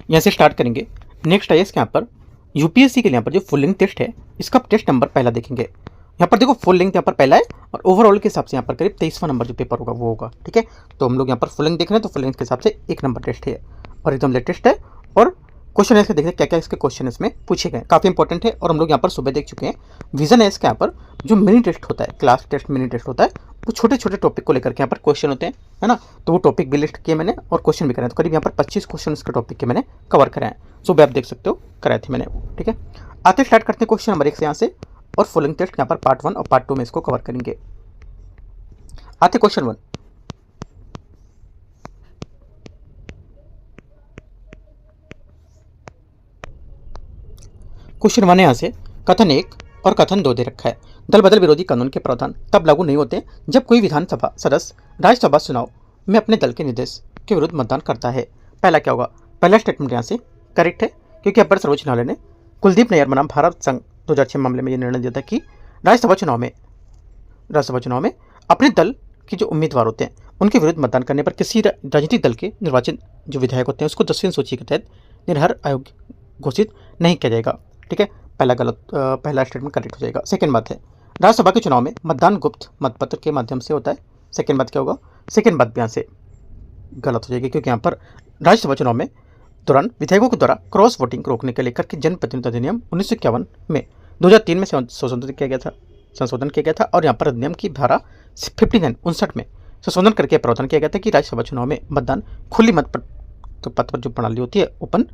यहाँ से स्टार्ट करेंगे। नेक्स्ट है इसके यहाँ पर यूपीएससी के लिए यहाँ पर जो फुल लेंथ टेस्ट है इसका टेस्ट नंबर पहला देखेंगे। यहाँ पर देखो फुल लेंथ यहाँ पर पहला है और ओवरऑल के हिसाब से यहाँ पर करीब 23वां नंबर जो पेपर होगा वो होगा। ठीक है, तो हम लोग यहाँ पर फुल लेंथ देख रहे हैं तो फुल लेंथ के हिसाब से 1 नंबर टेस्ट है और एकदम लेटेस्ट है। और क्वेश्चन है इसके देख रहे हैं क्या क्या इसके क्वेश्चन इसमें पूछे गए, काफ़ी इंपॉर्टेंट है और हम लोग यहाँ पर सुबह देख चुके हैं। विजन है इसके यहाँ पर जो मिनी टेस्ट होता है, क्लास टेस्ट मिनी टेस्ट होता है, वो छोटे छोटे टॉपिक को लेकर के यहाँ पर क्वेश्चन होते हैं, है ना। तो वो टॉपिक भी लिस्ट किए मैंने और क्वेश्चन भी कराए, तो करीब यहाँ पर 25 क्वेश्चन इसके टॉपिक के मैंने कवर कराए हैं। सुबह आप देख सकते हो कराए थे मैंने। ठीक है, आते स्टार्ट करते हैं क्वेश्चन नंबर 1 से यहाँ से और फुल टेस्ट यहाँ पर पार्ट 1 और पार्ट 2 में इसको कवर करेंगे। आते क्वेश्चन 1। क्वेश्चन 1 यहाँ से कथन 1 और कथन 2 दे रखा है। दल बदल विरोधी कानून के प्रावधान तब लागू नहीं होते जब कोई विधानसभा सदस्य राज्यसभा चुनाव में अपने दल के निर्देश के विरुद्ध मतदान करता है। पहला क्या होगा, पहला स्टेटमेंट यहाँ से करेक्ट है क्योंकि अपर सर्वोच्च न्यायालय ने कुलदीप नैयर बनाम भारत संघ 2006 मामले में यह निर्णय दिया था कि राज्यसभा चुनाव में अपने दल के जो उम्मीदवार होते हैं उनके विरुद्ध मतदान करने पर किसी राजनीतिक दल के निर्वाचित जो विधायक होते हैं उसको 10वीं सूची के तहत निर्हर आयोग घोषित नहीं किया जाएगा। ठीक है, पहला स्टेटमेंट करेक्ट हो जाएगा। सेकंड बात है राज्यसभा के चुनाव में मतदान गुप्त मतपत्र के माध्यम से होता है। सेकंड बात क्या होगा, सेकंड बात भी यहाँ से गलत हो जाएगी क्योंकि यहाँ पर राज्यसभा चुनाव में दौरान विधायकों के द्वारा क्रॉस वोटिंग को रोकने के लेकर के जनप्रतिनिधित्व अधिनियम 1951 में 2003 में संशोधन किया गया था और यहाँ पर अधिनियम की धारा 59 में संशोधन करके प्रावधान किया गया था कि राज्यसभा चुनाव में मतदान खुली मतपत्र जो प्रणाली होती है ओपन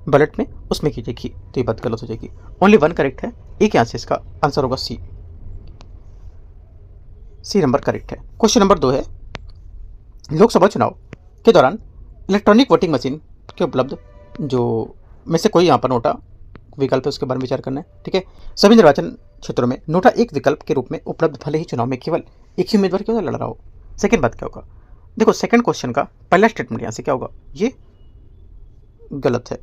बैलेट में उसमें की जाएगी। तो ये बात गलत हो जाएगी। ओनली 1 करेक्ट है, एक यहाँ से इसका आंसर होगा सी नंबर करेक्ट है। क्वेश्चन नंबर 2 है लोकसभा चुनाव के दौरान इलेक्ट्रॉनिक वोटिंग मशीन के उपलब्ध जो में से कोई यहाँ पर नोटा विकल्प है उसके बारे में विचार करना है। ठीक है, सभी निर्वाचन क्षेत्रों में नोटा एक विकल्प के रूप में उपलब्ध भले ही चुनाव में केवल एक ही उम्मीदवार क्यों ना लड़ रहा हो। सेकंड बात क्या होगा, देखो सेकंड क्वेश्चन का पहला स्टेटमेंट यहाँ से क्या होगा, ये गलत है।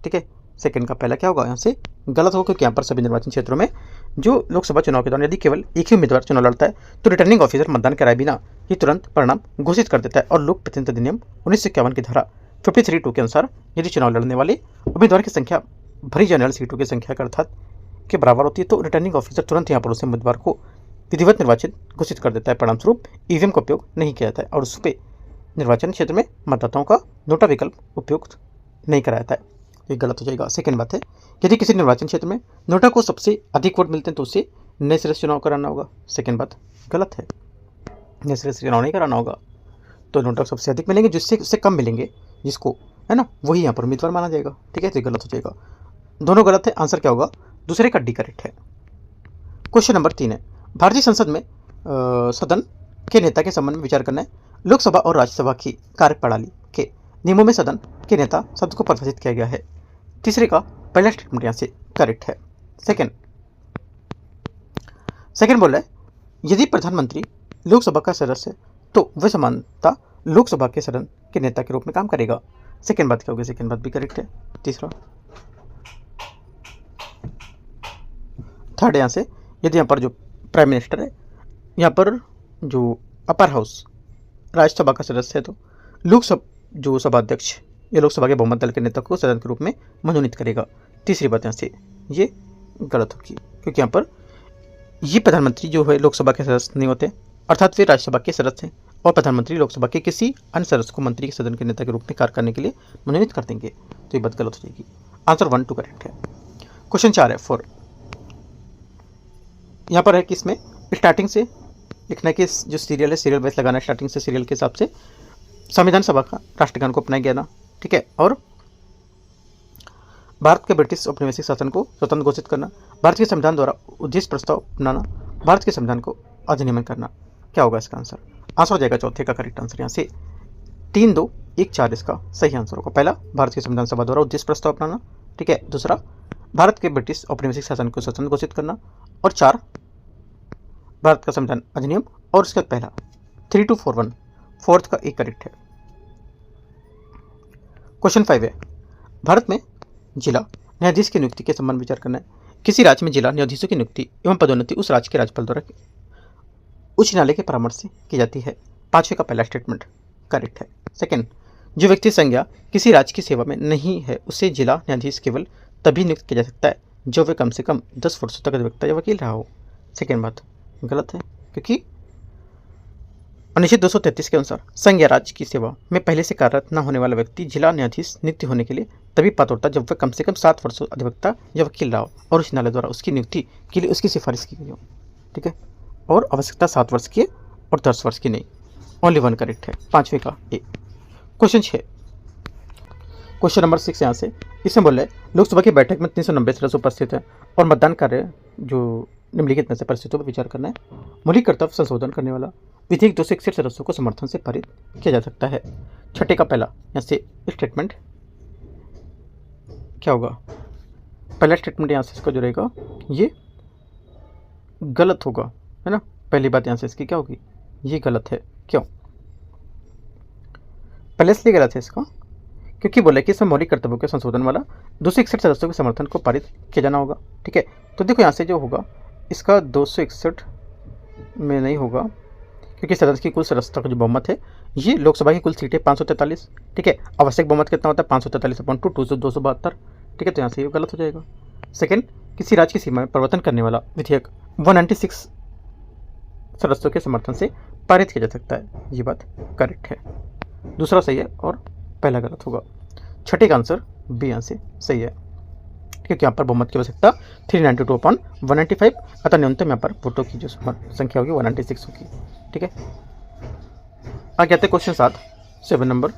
ठीक है, सेकंड का पहला क्या होगा यहाँ से गलत होगा क्योंकि यहाँ पर सभी निर्वाचन क्षेत्रों में जो लोकसभा चुनाव के दौरान यदि केवल एक ही उम्मीदवार चुनाव लड़ता है तो रिटर्निंग ऑफिसर मतदान कराए बिना ही तुरंत परिणाम घोषित कर देता है और लोक प्रतिनिधित्व अधिनियम 1951 की धारा 53(2) के अनुसार यदि चुनाव लड़ने वाले उम्मीदवार की संख्या भरी जाने वाली सीटों की संख्या के अर्थात के बराबर होती है तो रिटर्निंग ऑफिसर तुरंत यहाँ पर उस उम्मीदवार को विधिवत निर्वाचित घोषित कर देता है। परिणामस्वरूप ईवीएम का उपयोग नहीं किया जाता है और उस पर निर्वाचन क्षेत्र में मतदाताओं का नोटा विकल्प उपयोग नहीं कराया जाता है। ये गलत हो जाएगा। सेकंड बात है यदि किसी निर्वाचन क्षेत्र में नोटा को सबसे अधिक वोट मिलते हैं तो उसे नए सिरे से चुनाव कराना होगा। सेकंड बात गलत है, नए सिरे से चुनाव नहीं कराना होगा तो नोटा सबसे अधिक मिलेंगे, जिससे उससे कम मिलेंगे जिसको, है ना, वही यहाँ पर उम्मीदवार माना जाएगा। ठीक है, तो गलत हो जाएगा, दोनों गलत है। आंसर क्या होगा, दूसरे का डी करेक्ट है। क्वेश्चन नंबर 3 है भारतीय संसद में सदन के नेता के संबंध में विचार करना है। लोकसभा और राज्यसभा की कार्यप्रणाली के नियमों में सदन के नेता शब्द को परिभाषित किया गया है। तीसरे का पहला स्टेटमेंट यहाँ से करेक्ट है। सेकंड बोल रहा है यदि प्रधानमंत्री लोकसभा का सदस्य है तो वह समानता लोकसभा के सदन के नेता के रूप में काम करेगा। सेकंड बात क्या होगी, सेकंड बात भी करेक्ट है। तीसरा थर्ड यहाँ से यदि यहाँ पर जो प्राइम मिनिस्टर है यहाँ पर जो अपर हाउस राज्यसभा का सदस्य है तो लोकसभा जो सभाध्यक्ष या लोकसभा के बहुमत दल के नेता को सदन के रूप में मनोनीत करेगा। तीसरी बात यहाँ से ये गलत होगी क्योंकि यहाँ पर ये प्रधानमंत्री जो है लोकसभा के सदस्य नहीं होते, अर्थात वे राज्यसभा के सदस्य हैं और प्रधानमंत्री लोकसभा के किसी अन्य सदस्य को मंत्री के सदन के नेता के रूप में कार्य करने के लिए मनोनीत कर देंगे। तो ये बात गलत हो जाएगी। आंसर 1 2 करेक्ट है। क्वेश्चन 4 है 4 यहाँ पर है कि इसमें स्टार्टिंग से लिखना कि जो सीरियल है सीरियल वाइज लगाना है, स्टार्टिंग से सीरियल के हिसाब से संविधान सभा का राष्ट्रगान को अपनाया गया ना। ठीक है, और भारत के ब्रिटिश औपनिवेशिक शासन को स्वतंत्र घोषित करना, भारत के संविधान द्वारा उद्देश्य प्रस्ताव अपनाना, भारत के संविधान को अधिनियमन करना। क्या होगा इसका आंसर, आंसर हो जाएगा चौथे का करेक्ट आंसर यहाँ से 3 2 1 4 इसका सही आंसर होगा। पहला भारत के संविधान सभा द्वारा उद्देश्य प्रस्ताव अपनाना, ठीक है, दूसरा भारत के ब्रिटिश औपनिवेशिक शासन को स्वतंत्र घोषित करना और 4 भारत का संविधान अधिनियम और उसके बाद पहला 3 2 4 1 फोर्थ का एक करेक्ट है। क्वेश्चन 5 है भारत में जिला न्यायाधीश की नियुक्ति के संबंध में विचार करना है। किसी राज्य में जिला न्यायाधीशों की नियुक्ति एवं पदोन्नति उस राज्य के राज्यपाल द्वारा उच्च न्यायालय के परामर्श से की जाती है। 5वें का पहला स्टेटमेंट करेक्ट है। सेकंड, जो व्यक्ति संज्ञा किसी राज्य की सेवा में नहीं है उसे जिला न्यायाधीश केवल तभी नियुक्त किया जा सकता है जो वे कम से कम 10 वर्षों तक अधिवक्ता या वकील रहा हो। सेकेंड बात गलत है, क्योंकि अनुच्छेद 233 के अनुसार संज्ञा राज्य की सेवा में पहले से कार्यरत न होने वाला व्यक्ति जिला न्यायाधीश नियुक्त होने के लिए तभी पात्र होता है जब वह कम से कम 7 वर्षों अधिवक्ता या वकील रहा हो और उस न्यायालय द्वारा उसकी नियुक्ति के लिए उसकी सिफारिश की गई हो। ठीक है, और आवश्यकता 7 वर्ष की है और 10 वर्ष की नहीं। ओनली वन करेक्ट है, 5वें का ए। क्वेश्चन 6, क्वेश्चन नंबर 6 यहाँ से इसमें बोल रहे लोकसभा की बैठक में 390 सदस्य उपस्थित है और मतदान कार्य जो निम्नलिखित में से परिस्थितियों पर विचार करना है। मौलिक कर्तव्य संशोधन करने वाला विधेयक 261 सदस्यों को समर्थन से पारित किया जा सकता है। छठे का पहला यहाँ से स्टेटमेंट क्या होगा? पहला स्टेटमेंट यहाँ से इसका जो रहेगा ये गलत होगा, है ना। पहली बात यहाँ से इसकी क्या होगी? ये गलत है। क्यों? पहले इसलिए गलत है इसका क्योंकि बोले कि इसमें मौलिक कर्तव्यों के संशोधन वाला 261 सदस्यों के समर्थन को पारित किया जाना होगा। ठीक है, तो देखो यहाँ से जो होगा इसका 261 में नहीं होगा क्योंकि सदन की कुल सदस्यता का जो बहुमत है ये लोकसभा की कुल सीटें 543। ठीक है, आवश्यक बहुमत कितना होता है? 543/2 272। ठीक है, तो यहाँ से ये गलत हो जाएगा। सेकंड, किसी राज्य की सीमा में परिवर्तन करने वाला विधेयक 196 सदस्यों के समर्थन से पारित किया जा सकता है। ये बात करेक्ट है, दूसरा सही है और पहला गलत होगा। छठे का आंसर बी यहाँ से सही है क्योंकि यहाँ पर बहुमत की आवश्यकता 392/195 अतः न्यूनतम यहाँ पर वोटों की जो संख्या होगी 196 होगी। ठीक है, आगे आते क्वेश्चन 7 नंबर।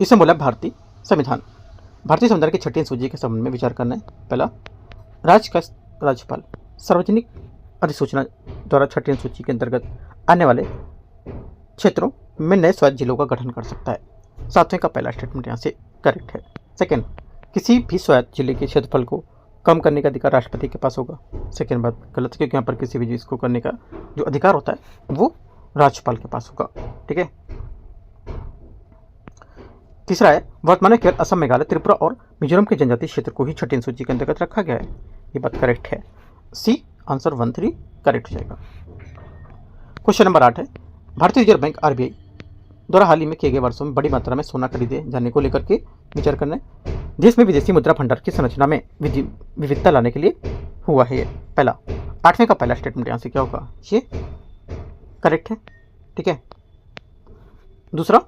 इसमें बोला भारतीय संविधान की छठी सूची के संबंध में विचार करना है। पहला, राज्य का राज्यपाल सार्वजनिक अधिसूचना द्वारा छठी सूची के अंतर्गत आने वाले क्षेत्रों में नए स्वायत्त जिलों का गठन कर सकता है। 7वें का पहला स्टेटमेंट यहाँ से करेक्ट है। सेकेंड, किसी भी स्वायत्त जिले के क्षेत्रफल को कम करने का अधिकार राष्ट्रपति के पास होगा। सेकेंड बात गलत है क्योंकि यहाँ पर किसी भी चीज़ को करने का जो अधिकार होता है वो राज्यपाल के पास होगा। ठीक है, तीसरा है वर्तमान में केवल असम, मेघालय, त्रिपुरा और मिजोरम के जनजातीय क्षेत्र को ही छठी सूची के अंतर्गत रखा गया है। ये बात करेक्ट है। सी आंसर 13 करेक्ट हो जाएगा। क्वेश्चन नंबर 8 है भारतीय रिजर्व बैंक आरबीआई द्वारा हाल ही में किए गए वर्षों में बड़ी मात्रा में सोना खरीदे जाने को लेकर के विचार करना है। देश में विदेशी मुद्रा भंडार की संरचना में विविधता लाने के लिए हुआ है ये। पहला, 8वें का पहला स्टेटमेंट यहाँ से क्या होगा? ये करेक्ट है। ठीक है, दूसरा,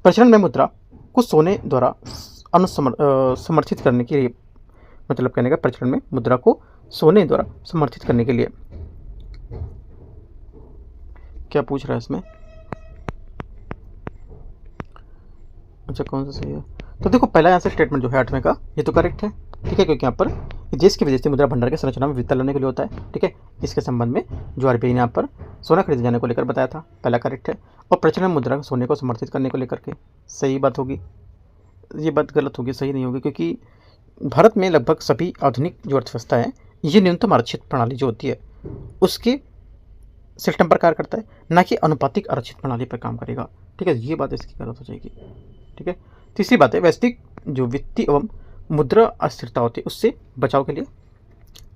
प्रचलन में मुद्रा को सोने द्वारा समर्थित करने के लिए, मतलब कहने का प्रचलन में मुद्रा को सोने द्वारा समर्थित करने के लिए क्या पूछ रहा है इसमें? अच्छा, कौन सा सही है? तो देखो पहला यहाँ से स्टेटमेंट जो है 8वें का ये तो करेक्ट है। ठीक है, क्योंकि यहाँ पर देश के विदेशी मुद्रा भंडार के संरचना में विविधता लाने के लिए होता है। ठीक है, इसके संबंध में जो आरबीआई ने यहाँ पर सोना खरीदे जाने को लेकर बताया था, पहला करेक्ट है। और प्रचलन मुद्रा को सोने को समर्थित करने को लेकर के सही बात होगी। ये बात गलत होगी, सही नहीं होगी, क्योंकि भारत में लगभग सभी आधुनिक जो अर्थव्यवस्था है ये न्यूनतम आरक्षित प्रणाली जो होती है उसके सिस्टम पर कार्य करता है, ना कि अनुपातिक आरक्षित प्रणाली पर काम करेगा। ठीक है, ये बात इसकी गलत हो जाएगी। ठीक है, तीसरी बात है वैश्विक जो वित्तीय एवं मुद्रा अस्थिरता होती है उससे बचाव के लिए।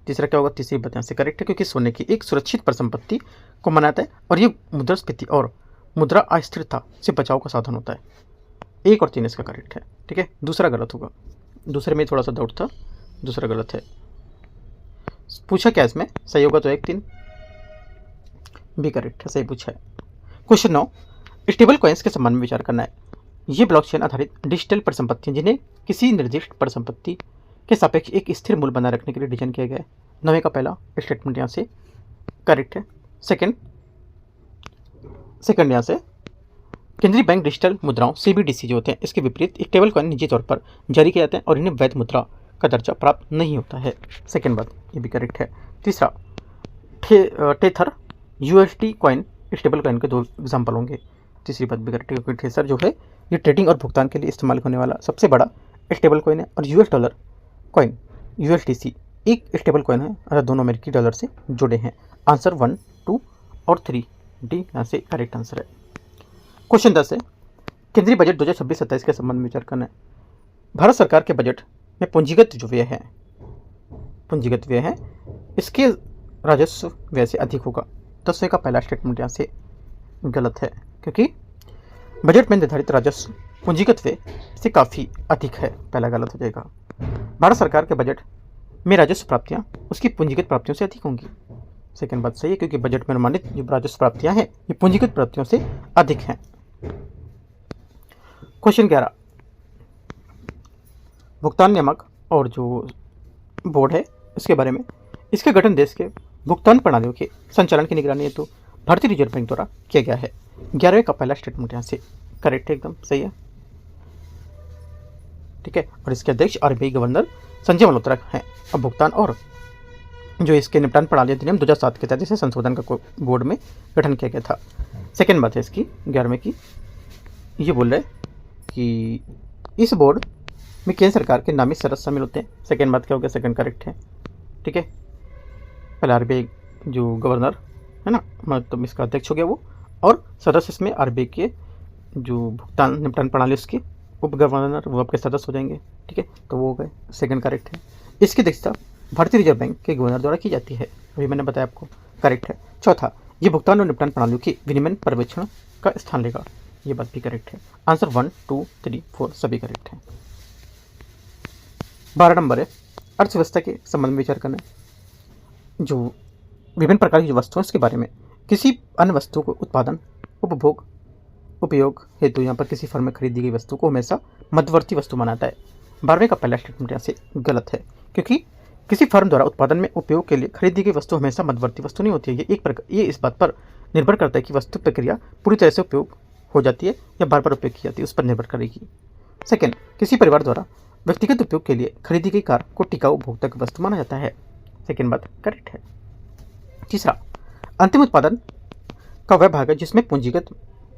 तीसरा क्या होगा? तीसरी बात यहाँ से करेक्ट है क्योंकि सोने की एक सुरक्षित परिसंपत्ति को मनाता है और ये मुद्रास्फीति और मुद्रा अस्थिरता से बचाव का साधन होता है। 1 और 3 इसका करेक्ट है। ठीक है, दूसरा गलत होगा। दूसरे में थोड़ा सा डाउट था, दूसरा गलत है। पूछा क्या इसमें? सही होगा तो 1 3 भी करेक्ट है, सही पूछा है। क्वेश्चन 9, स्टेबल कॉइन्स के संबंध में विचार करना है। ये ब्लॉकचेन आधारित डिजिटल परिसंपत्ति जिन्हें किसी निर्दिष्ट परिसंपत्ति के सापेक्ष एक स्थिर मूल्य बनाए रखने के लिए डिजाइन किया गया है। 9वें का पहला स्टेटमेंट यहाँ से करेक्ट है। सेकंड यहाँ से केंद्रीय बैंक डिजिटल मुद्राओं सीबीडीसी जो होते हैं इसके विपरीत स्टेबल कॉइन निजी तौर पर जारी किए जाते हैं और इन्हें वैध मुद्रा का दर्जा प्राप्त नहीं होता है। सेकेंड बात ये भी करेक्ट है। तीसरा, tether USD coin stable coin के 2 एग्जाम्पल होंगे। तीसरी बात भी करेक्ट है क्योंकि टेथर जो है ये ट्रेडिंग और भुगतान के लिए इस्तेमाल होने वाला सबसे बड़ा स्टेबल कॉइन है और यूएस डॉलर कॉइन यूएसडीसी एक स्टेबल कॉइन है और दोनों अमेरिकी डॉलर से जुड़े हैं। आंसर 1 2 और 3 डी यहाँ से करेक्ट आंसर है। क्वेश्चन 10 है केंद्रीय बजट 2026-27 के संबंध में विचार करना है। भारत सरकार के बजट में पूंजीगत व्यय है इसके राजस्व व्यय से अधिक होगा। 10वें का पहला स्टेटमेंट यहाँ से गलत है। क्योंकि बजट में निर्धारित राजस्व पूंजीगत व्यय से काफ़ी अधिक है। पहला गलत हो जाएगा। भारत सरकार के बजट में राजस्व प्राप्तियां उसकी पूंजीगत प्राप्तियों से अधिक होंगी। सेकंड बात सही है, क्योंकि बजट में अनुमानित जो राजस्व प्राप्तियां हैं ये पूंजीगत प्राप्तियों से अधिक हैं। क्वेश्चन 11, भुगतान नियामक और जो बोर्ड है उसके बारे में। इसके गठन देश के भुगतान प्रणालियों के संचालन की निगरानी हेतु भारतीय रिजर्व बैंक द्वारा किया गया है। 11वें का पहला स्टेटमेंट यहाँ से करेक्ट है, एकदम सही है। ठीक है, और इसके अध्यक्ष आरबीआई गवर्नर संजय मल्होत्रा हैं। अब भुगतान और जो इसके निपटान प्रणाली अधिनियम 2007 के तहत इसे संशोधन का बोर्ड में गठन किया गया था। सेकेंड बात है इसकी 11वें की, ये बोल रहे कि इस बोर्ड में केंद्र सरकार के नामित सदस्य शामिल होते हैं। सेकेंड बात क्या हो गया, सेकेंड करेक्ट है। ठीक है, पहले आरबीआई जो गवर्नर है ना, मतलब इसका अध्यक्ष हो गया वो, और सदस्य इसमें आरबीआई के जो भुगतान निपटान प्रणाली उसके उप गवर्नर वो आपके सदस्य हो जाएंगे। ठीक है, तो वो हो गए, सेकेंड करेक्ट है। इसकी अध्यक्षता भारतीय रिजर्व बैंक के गवर्नर द्वारा की जाती है, अभी मैंने बताया आपको, करेक्ट है। चौथा, ये भुगतान और निपटान प्रणालियों की विनिमय पर्यवेक्षण का स्थान लेगा, ये बात भी करेक्ट है। आंसर 1, 2, 3, 4 सभी करेक्ट हैं। 12 नंबर है अर्थव्यवस्था के संबंध में विचार करना है। जो विभिन्न प्रकार की जो वस्तुएं उसके बारे में, किसी अन्य वस्तु को उत्पादन, उपभोग, उपयोग हेतु यहाँ पर किसी फर्म में खरीदी गई वस्तु को हमेशा मध्यवर्ती वस्तु माना है। 12वें का पहला स्टेटमेंट यहाँ से गलत है, क्योंकि किसी फर्म द्वारा उत्पादन में उपयोग के लिए खरीदी गई वस्तु हमेशा मध्यवर्ती वस्तु नहीं होती है। ये इस बात पर निर्भर करता है कि वस्तु प्रक्रिया पूरी तरह से उपयोग हो जाती है या बार बार उपयोग की जाती है, उस पर निर्भर करेगी। सेकेंड, किसी परिवार द्वारा व्यक्तिगत उपयोग के लिए खरीदी गई कार को टिकाऊ उपभोक्ता की वस्तु माना जाता है। सेकेंड बात करेक्ट है। तीसरा, अंतिम उत्पादन का वह भाग है जिसमें पूंजीगत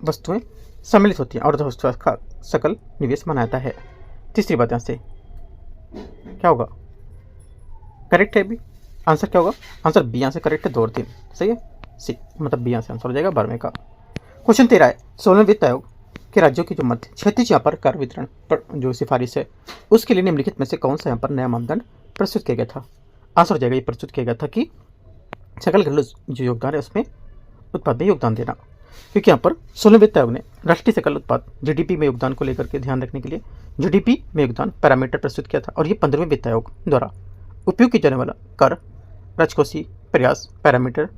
वस्तुएं सम्मिलित होती हैं और अर्थव्यवस्था का सकल निवेश माना जाता है। तीसरी बात यहाँ से क्या होगा, करेक्ट है भी। आंसर क्या होगा, आंसर बी यहाँ से करेक्ट है, 2 और 3 सही है, सी मतलब बी यहाँ से आंसर हो जाएगा 12वें का। क्वेश्चन 13 है 16वें वित्त आयोग के राज्यों की जो मध्य क्षैतिज यहाँ पर कर वितरण पर जो सिफारिश है उसके लिए निम्नलिखित में से कौन सा यहाँ पर नया मानदंड प्रस्तुत किया गया था। आंसर हो जाएगा, ये प्रस्तुत किया गया था कि सकल घरेलू जो योगदान है उसमें उत्पाद में योगदान देना, क्योंकि यहाँ पर 16वें वित्त आयोग ने राष्ट्रीय सकल उत्पाद जीडीपी में योगदान को लेकर के ध्यान रखने के लिए जीडीपी में योगदान पैरामीटर प्रस्तुत किया था, और ये 15वें वित्त आयोग द्वारा उपयोग किए जाने वाला कर राजकोषीय प्रयास पैरामीटर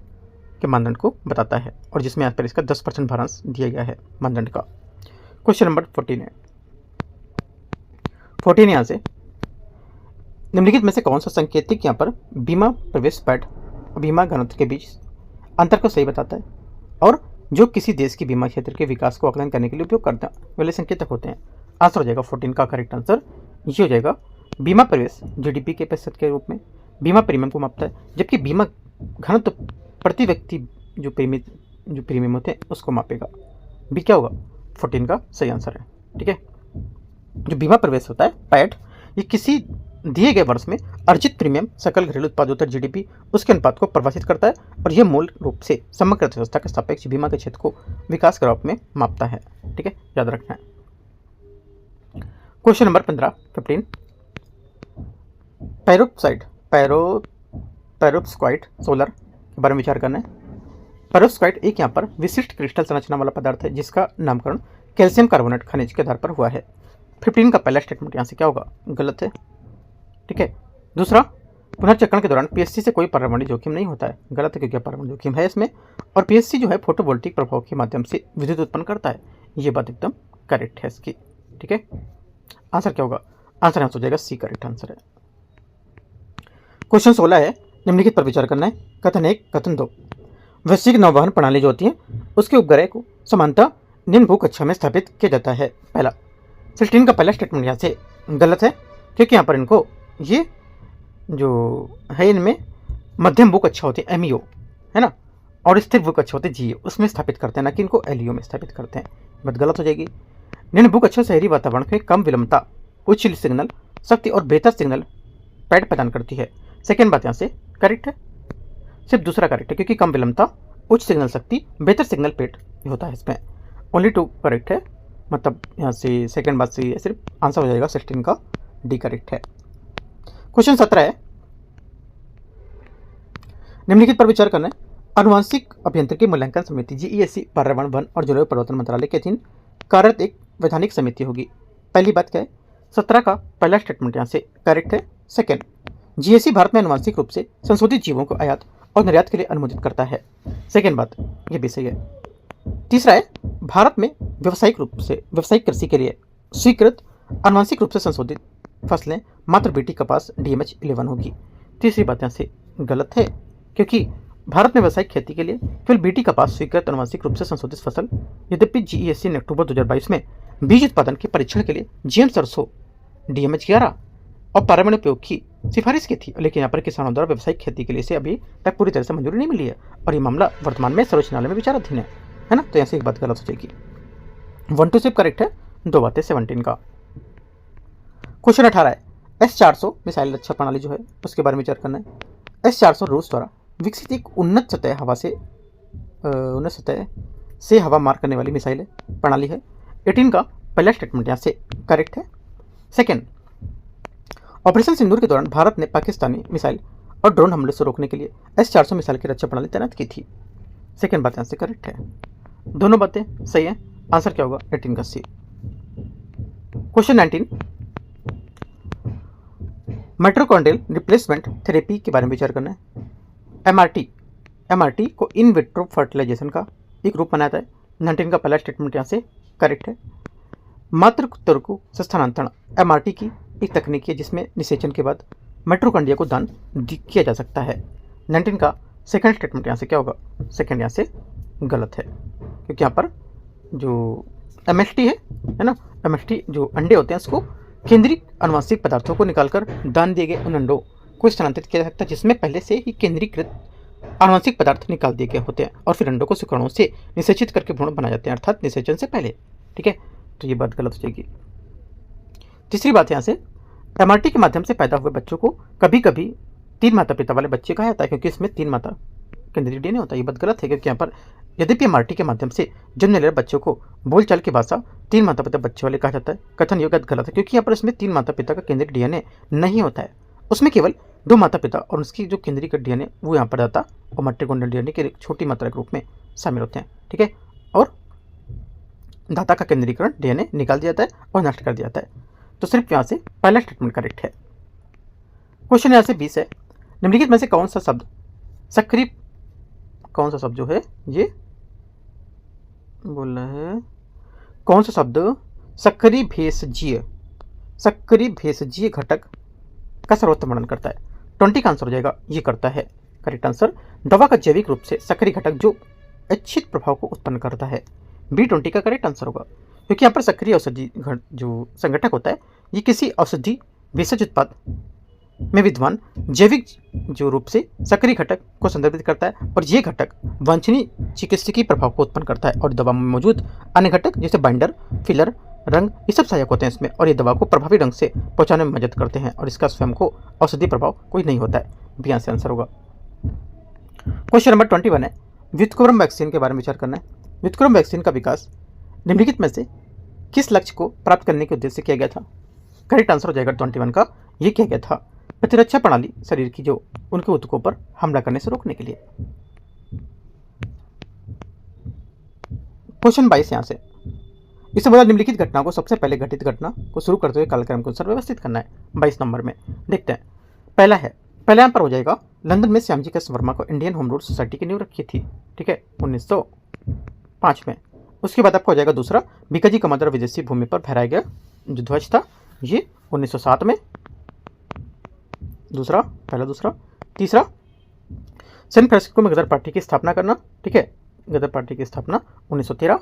के मानदंड को बताता है, और जिसमें यहाँ पर इसका 10% भारांश दिया गया है मानदंड का। क्वेश्चन नंबर 14 है। 14 यहाँ से निम्नलिखित में से कौन सा संकेतिक यहाँ पर बीमा प्रवेश पैठ और बीमा घनत्व के बीच अंतर को सही बताता है, और जो किसी देश की बीमा क्षेत्र के विकास को आकलन करने के लिए उपयोग करने वाले संकेतक होते हैं। आंसर हो जाएगा 14 का करेक्ट आंसर ये हो जाएगा। बीमा प्रवेश जीडीपी के प्रतिशत के रूप में बीमा प्रीमियम को मापता है, जबकि बीमा घनत्व प्रति व्यक्ति जो प्रीमियम होते हैं उसको मापेगा। बी क्या होगा, 14 का सही आंसर है। ठीक है, जो बीमा प्रवेश होता है पैठ, ये किसी दिए गए वर्ष में अर्जित प्रीमियम सकल घरेलू उत्पाद होता है जीडीपी उसके अनुपात को परिभाषित करता है, और यह मूल रूप से समग्र अर्थव्यवस्था के सापेक्ष बीमा के क्षेत्र को विकास के रूप में मापता है। ठीक है, याद रखना है। क्वेश्चन नंबर 15 पेरोव्स्काइट सोलर के बारे में विचार करना है। पेरोव्स्काइट एक यहाँ पर विशिष्ट क्रिस्टल संरचना वाला पदार्थ है जिसका नामकरण कैल्शियम कार्बोनेट खनिज के आधार पर हुआ है। 15 का पहला स्टेटमेंट यहाँ से क्या होगा, गलत है। ठीक है, दूसरा, पुनर्चक्रण के दौरान पीएससी से कोई पर्यावरणीय जोखिम नहीं होता है, गलत है, क्योंकि पर्यावरणीय जोखिम है इसमें, और पीएससी जो है फोटोवोल्टिक प्रभाव के माध्यम से विद्युत उत्पन्न करता है, ये बात एकदम करेक्ट है इसकी। ठीक है, आंसर क्या होगा, आंसर यहाँ हो जाएगा सी करेक्ट आंसर है। क्वेश्चन 16 है, निम्नलिखित पर विचार करना है। कथन 1, कथन 2, वैश्विक नौवहन प्रणाली जो होती है उसके उपग्रह को समानता निम्न भू कक्षा में स्थापित किया जाता है। पहला 16 का पहला स्टेटमेंट यहाँ से गलत है, क्योंकि यहाँ पर इनको ये जो है इनमें मध्यम भू कक्षा होती है एमईओ है ना, और स्थिर भू कक्षा होती है जीओ, उसमें स्थापित करते हैं, ना कि इनको एलईओ में स्थापित करते हैं। बात गलत हो जाएगी। निम्न भू कक्षा शहरी वातावरण में कम विलंबता, उच्च सिग्नल शक्ति और बेहतर सिग्नल पैड प्रदान करती है। सेकेंड बात यहाँ से करेक्ट है, सिर्फ दूसरा करेक्ट है, क्योंकि कम विलंबता, उच्च सिग्नल शक्ति, बेहतर सिग्नल पेड होता है इसमें। ओनली 2 करेक्ट है, मतलब यहाँ से सेकेंड बात सही है, सिर्फ आंसर हो जाएगा 16 का डी करेक्ट है। क्वेश्चन 17 है, निम्नलिखित पर विचार करना है। आनुवंशिक अभियांत्रिकी मूल्यांकन समिति जीईएससी पर्यावरण वन और जलवायु परिवर्तन मंत्रालय के अधीन कार्यरत एक वैधानिक समिति होगी। पहली बात क्या है, 17 का पहला स्टेटमेंट यहाँ से करेक्ट है। सेकेंड, जीएससी भारत में आनुवंशिक रूप से संशोधित जीवों को आयात और निर्यात के लिए अनुमोदित करता है। सेकेंड बात ये भी सही है। तीसरा है, भारत में व्यावसायिक कृषि के लिए स्वीकृत आनुवंशिक रूप से संशोधित फसलें मात्र बीटी कपास DMH11 होगी। तीसरी बात यहाँ से गलत है, क्योंकि भारत में व्यावसायिक खेती के लिए केवल बीटी कपास स्वीकृत आनुवंशिक रूप से संशोधित फसल, यद्यपि जीईएससी ने अक्टूबर 2022 में बीज उत्पादन के परीक्षण के लिए GM सरसों DMH11 और पर्यावरण उपयोग की सिफारिश की थी, लेकिन यहाँ पर किसानों द्वारा व्यावसायिक खेती के लिए इसे अभी तक पूरी तरह से मंजूरी नहीं मिली है और ये मामला वर्तमान में सर्वोच्च न्यायालय में विचाराधीन है ना। तो यहाँ से एक बात गलत हो जाएगी। 1 2 सिर्फ करेक्ट है, दो बातें 17 का। क्वेश्चन 18 है, S-400 मिसाइल रक्षा प्रणाली जो है उसके बारे में विचार करना है। S-400 रूस द्वारा विकसित एक उन्नत सतह से हवा मार करने वाली मिसाइल प्रणाली है। 18 का पहला स्टेटमेंट यहाँ से करेक्ट है। सेकेंड, ऑपरेशन सिंदूर के दौरान भारत ने पाकिस्तानी मिसाइल और ड्रोन हमले से रोकने के लिए S-400 मिसाइल की रक्षा प्रणाली तैनात की थी। सेकेंड बात यहाँ से करेक्ट है, दोनों बातें सही है। आंसर क्या होगा? 18 का सी। क्वेश्चन 19, माइटोकॉन्ड्रियल रिप्लेसमेंट थेरेपी के बारे में विचार करना है। एमआरटी को इन विट्रो फर्टिलाइजेशन का एक रूप माना जाता है। 19 का पहला स्टेटमेंट यहाँ से करेक्ट है। मातृतुर्कु स्थानांतरण एमआरटी की एक तकनीक है जिसमें निषेचन के बाद माइटोकॉन्ड्रिया को दान किया जा सकता है। 19 का सेकंड स्टेटमेंट यहाँ से क्या होगा? सेकंड यहाँ से गलत है, क्योंकि यहाँ पर जो एमएसटी है ना, एमएसटी जो अंडे होते हैं उसको केंद्रीय आनुवंशिक पदार्थों को निकालकर दान दिए गए उन अंडों को स्थानांतरित किया जा सकता है जिसमें पहले से ही केंद्रीकृत आनुवंशिक पदार्थ निकाल दिए गए होते हैं और फिर अंडों को शुक्राणुओं से निषेचित करके भ्रूण बनाए जाते हैं, अर्थात निषेचन से पहले। ठीक है, तो ये बात गलत हो जाएगी। तीसरी बात यहाँ से, एमआरटी के माध्यम से पैदा हुए बच्चों को कभी कभी 3 माता पिता वाले बच्चे कहा जाता है, क्योंकि इसमें 3 माता केंद्रीय डीएनए होता है। ये बात गलत है, क्योंकि यहाँ पर यद्यपि एमआरटी के माध्यम से जन्म ले रहे बच्चों को बोलचाल की भाषा 3 माता पिता बच्चे वाले कहा जाता है। कथन योग्य गलत है, क्योंकि यहाँ पर इसमें 3 माता पिता का केंद्रीय डीएनए नहीं होता है, उसमें केवल 2 माता पिता और उसकी जो केंद्रीय का डीएनए वो यहाँ पर आता और माइटोकॉन्ड्रियल डीएनए के एक छोटी मात्रा के रूप में शामिल होते हैं। ठीक है, और दाता का केंद्रीकरण डीएनए निकाल दिया जाता है और नष्ट कर दिया जाता है। तो सिर्फ यहाँ से पहला स्टेटमेंट करेक्ट है। क्वेश्चन यहाँ से 20 है, निम्नलिखित में से कौन सा शब्द जो है ये बोल रहा है, कौन सा शब्द सक्रिय भेषजीय घटक का सर्वोत्तम वर्णन करता है? 20 का आंसर हो जाएगा, ये करता है। करेक्ट आंसर, दवा का जैविक रूप से सक्रिय घटक जो इच्छित प्रभाव को उत्पन्न करता है। B20 का करेक्ट आंसर होगा, क्योंकि यहाँ पर सक्रिय औषधि जो संगठक होता है ये किसी औषधि भेषज उत्पाद में विद्यमान जैविक जो रूप से सक्रिय घटक को संदर्भित करता है और ये घटक वांछनीय चिकित्सकीय प्रभाव को उत्पन्न करता है और दवा में मौजूद अन्य घटक जैसे बाइंडर, फिलर, रंग ये सब सहायक होते हैं इसमें और ये दवा को प्रभावी ढंग से पहुंचाने में मदद करते हैं और इसका स्वयं को औषधि प्रभाव कोई नहीं होता है। भी यहाँ से आंसर होगा। क्वेश्चन नंबर 21 है, व्युत्क्रम वैक्सीन के बारे में विचार करना है। व्युत्क्रम वैक्सीन का विकास निम्नलिखित में से किस लक्ष्य को प्राप्त करने के उद्देश्य से किया गया था? करेक्ट आंसर हो जाएगा 21 का, ये किया गया था प्रतिरक्षा प्रणाली शरीर की जो उनके ऊतकों पर हमला करने से रोकने के लिए। क्वेश्चन 22 यहाँ से, इससे बोला निम्नलिखित घटना को सबसे पहले घटित घटना को शुरू करते हुए कालक्रम के अनुसार व्यवस्थित करना है। 22 नंबर में देखते हैं। पहला यहाँ पर हो जाएगा, लंदन में श्यामजी कृष्ण वर्मा को इंडियन होम रूल सोसाइटी की नींव रखी थी। ठीक है, 1905 में। उसके बाद आपको हो जाएगा दूसरा, बीकाजी कमांडर विदेशी भूमि पर फहराया गया जो ध्वज था, ये 1907 में। दूसरा। तीसरा, सैन फ्रांसिस्को में गदर पार्टी की स्थापना करना। ठीक है, गदर पार्टी की स्थापना 1913।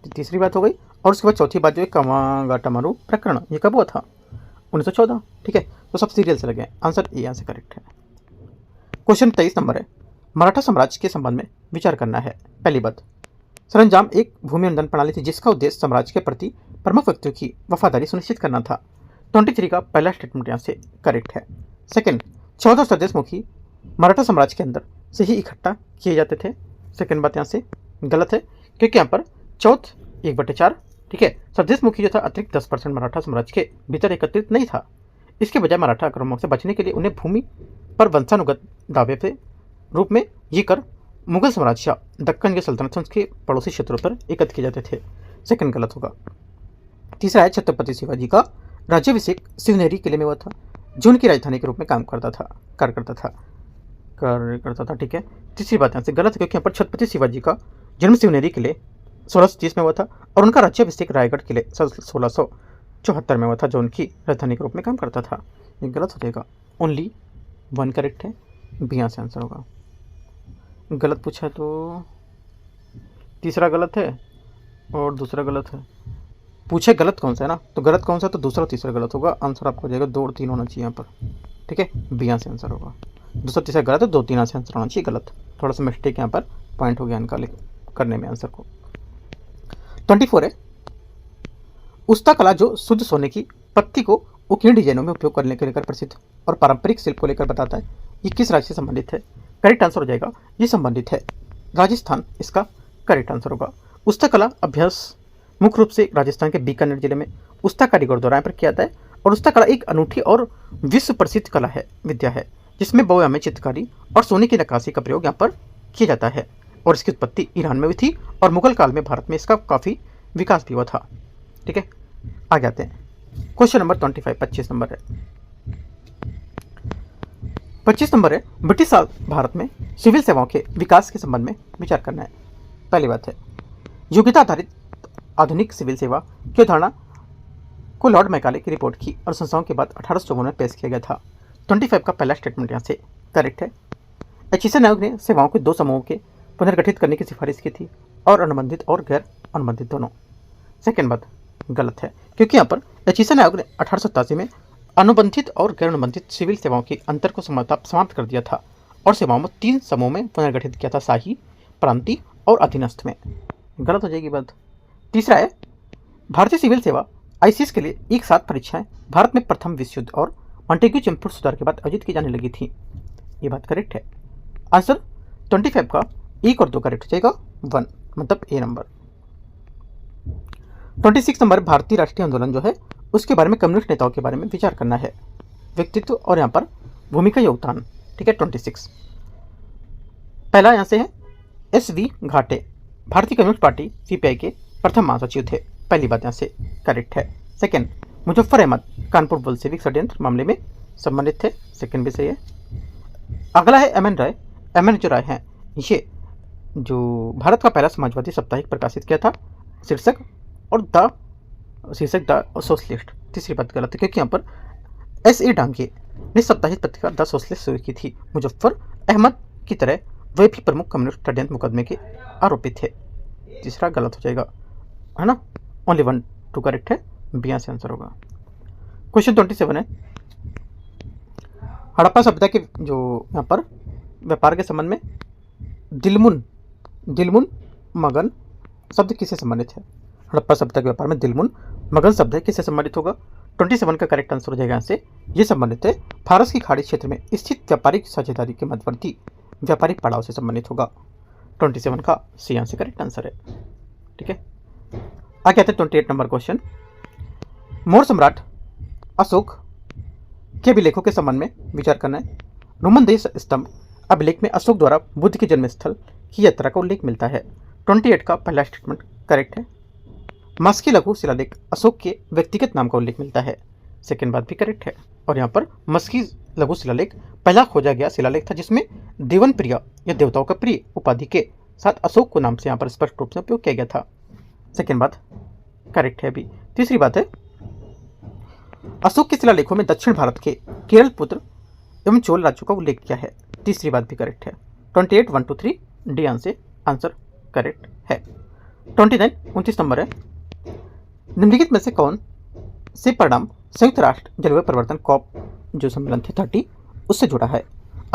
तीसरी बात हो गई। और उसके बाद चौथी बात जो है कामागाटामारू प्रकरण, ये कब हुआ था? 1914। ठीक है, तो सब सीरियल से लगे। आंसर ए यहाँ से करेक्ट है। क्वेश्चन 23 नंबर है, मराठा साम्राज्य के संबंध में विचार करना है। पहली बात, सरंजाम एक भूमि अनुदान प्रणाली थी जिसका उद्देश्य साम्राज्य के प्रति प्रमुख व्यक्तियों की वफादारी सुनिश्चित करना था। 23 का पहला स्टेटमेंट यहाँ से करेक्ट है। सेकंड, 14 स्वदेशमुखी मराठा साम्राज्य के अंदर से ही इकट्ठा किए जाते थे। सेकंड बात यहाँ से गलत है, क्योंकि यहाँ पर 1/4। ठीक है, स्वदेशमुखी जो था अतिरिक्त 10% मराठा साम्राज्य के भीतर एकत्रित नहीं था। इसके बजाय मराठा आक्रमण से बचने के लिए उन्हें भूमि पर वंशानुगत दावे से रूप में ये कर मुगल साम्राज्य दक्कन की सल्तनत के पड़ोसी क्षेत्रों पर एकत्र किए जाते थे। सेकंड गलत होगा। तीसरा है छत्रपति शिवाजी का राज्याभिषेक शिवनेरी किले में हुआ था, जो उनकी राजधानी के रूप में कार्य करता था। ठीक है, तीसरी बात यहाँ से गलत है, क्योंकि यहाँ पर छत्रपति शिवाजी का जन्म शिवनेरी किले 1630 में हुआ था और उनका राज्याभिषेक रायगढ़ किले 1674 में हुआ था, जो उनकी राजधानी के रूप में काम करता था। ये गलत हो जाएगा। ओनली 1 करेक्ट है, बी यहाँ से आंसर होगा। गलत पूछा है तो तीसरा गलत है और दूसरा गलत है। पूछे गलत कौन सा है ना, तो गलत कौन सा तो दूसरा तीसरा गलत होगा। आंसर आपको हो जाएगा 2 और 3 होना चाहिए यहाँ पर। ठीक है, बी यहाँ से आंसर होगा। दूसरा तीसरा गलत है, 2 3 यहाँ से आंसर होना चाहिए गलत। थोड़ा सा मिस्टेक यहाँ पर पॉइंट हो गया इनका करने में आंसर को। 24 है उस्ता कला, जो शुद्ध सोने की पत्ती को उत्कीर्ण डिजाइनों में उपयोग करने के लेकर प्रसिद्ध और पारंपरिक शिल्प को लेकर बताता है। ये किस राज्य से संबंधित है? करेक्ट आंसर हो जाएगा, ये संबंधित है राजस्थान, इसका करेक्ट आंसर होगा। उस्ता कला अभ्यास मुख्य रूप से राजस्थान के बीकानेर जिले में उस्ता कारीगर द्वारा पर किया जाता है। और उस्ता कला एक अनूठी और विश्व प्रसिद्ध कला है, विद्या है, जिसमें बोया में चित्रकारी और सोने की नक्काशी का प्रयोग यहाँ पर किया जाता है। और इसकी उत्पत्ति ईरान में हुई थी और मुगल काल में भारत में इसका काफ़ी विकास भी हुआ था। ठीक है, आगे आते हैं। क्वेश्चन नंबर 25 25 नंबर है। 25 नंबर है ब्रिटिश भारत में सिविल सेवाओं के विकास के संबंध में विचार करना है। पहली बात है योग्यता आधारित आधुनिक सिविल सेवा की अवधारणा को लॉर्ड मैकाले की रिपोर्ट की अनुशंसाओं के बाद 1854 में पेश किया गया था। 25 का पहला स्टेटमेंट यहाँ से करेक्ट है। एचिसन आयोग ने सेवाओं के 2 समूहों के पुनर्गठित करने की सिफारिश की थी, और अनुबंधित और गैर अनुबंधित दोनों। सेकेंड बात गलत है, क्योंकि यहाँ पर एचिसन आयोग ने 1887 में अनुबंधित और गैर अनुबंधित सिविल सेवाओं के अंतर को समाप्त कर दिया था और सेवाओं में 3 समूह में पुनर्गठित किया था, शाही, प्रांतीय और अधीनस्थ में। गलत हो जाएगी बात। तीसरा है भारतीय सिविल सेवा आईसीएस के लिए एक साथ परीक्षाएं भारत में प्रथम विश्व युद्ध और मॉन्टेग्यू चैम्फोर्ड सुधार के बाद आयोजित की जाने लगी थी। ये बात करेक्ट है। आंसर 25 का 1 और 2 करेक्ट हो जाएगा, 1 मतलब ए नंबर। 26 नंबर भारतीय राष्ट्रीय आंदोलन जो है उसके बारे में कम्युनिस्ट नेताओं के बारे में विचार करना है, व्यक्तित्व और यहाँ पर भूमिका योगदान। ठीक है, 26 पहला यहाँ से है एस.वी. घाटे, भारतीय कम्युनिस्ट पार्टी सीपीआई के प्रथम महासचिव थे। पहली बात यहाँ से करेक्ट है। सेकंड मुजफ्फर अहमद कानपुर बोल्शेविक षड्यंत्र मामले में संबंधित थे, सेकंड भी सही है। अगला है एम एन राय। एम एन जो राय हैं ये जो भारत का पहला समाजवादी साप्ताहिक प्रकाशित किया था, शीर्षक द सोशलिस्ट। तीसरी बात गलत है, क्योंकि यहाँ पर एस.ए. डांगे ने साप्ताहिक पत्रिका द सोशलिस्ट शुरू की थी। मुजफ्फर अहमद की तरह वे भी प्रमुख कम्युनिस्ट षड्यंत्र मुकदमे के आरोपी थे। तीसरा गलत हो जाएगा, है ना। ओनली 1 2 करेक्ट है, बी यहाँ से आंसर होगा। क्वेश्चन 27 है हड़प्पा सभ्यता के जो यहाँ पर व्यापार के संबंध में दिलमुन मगन शब्द किससे संबंधित है? हड़प्पा सभ्यता के व्यापार में दिलमुन मगन शब्द किससे संबंधित होगा? 27 का करेक्ट आंसर हो जाएगा यहाँ से। ये संबंधित है फारस की खाड़ी क्षेत्र में स्थित व्यापारिक साझेदारी के मध्यवर्ती व्यापारिक पड़ाव से संबंधित होगा। 27 का सी यहाँ से करेक्ट आंसर है। ठीक है, आगे आते हैं 28 नंबर क्वेश्चन। मौर्य सम्राट अशोक के अभिलेखों के संबंध में विचार करना है। रोमन स्तंभ अभिलेख में अशोक द्वारा बुद्ध के जन्मस्थल की यात्रा का उल्लेख मिलता है। 28 का पहला स्टेटमेंट करेक्ट है। मस्की लघु शिलालेख अशोक के व्यक्तिगत नाम का उल्लेख मिलता है, सेकेंड बात भी करेक्ट है। और यहाँ पर मस्की लघु शिलालेख पहला खोजा गया शिलालेख था जिसमें देवन प्रिय या देवताओं का प्रिय उपाधि के साथ अशोक को नाम से यहाँ पर स्पष्ट रूप से उपयोग किया गया था, सेकेंड बात करेक्ट है अभी। तीसरी बात है अशोक के शिलालेखों में दक्षिण भारत के केरल पुत्र एवं चोल राज्यों का उल्लेख किया है, तीसरी बात भी करेक्ट है। 28 1 2 3 डी आंसर करेक्ट है। 29 29 नंबर है निम्नलिखित में से कौन से परिणाम संयुक्त राष्ट्र जलवायु परिवर्तन कॉप जो सम्मेलन थे 30 उससे जुड़ा है?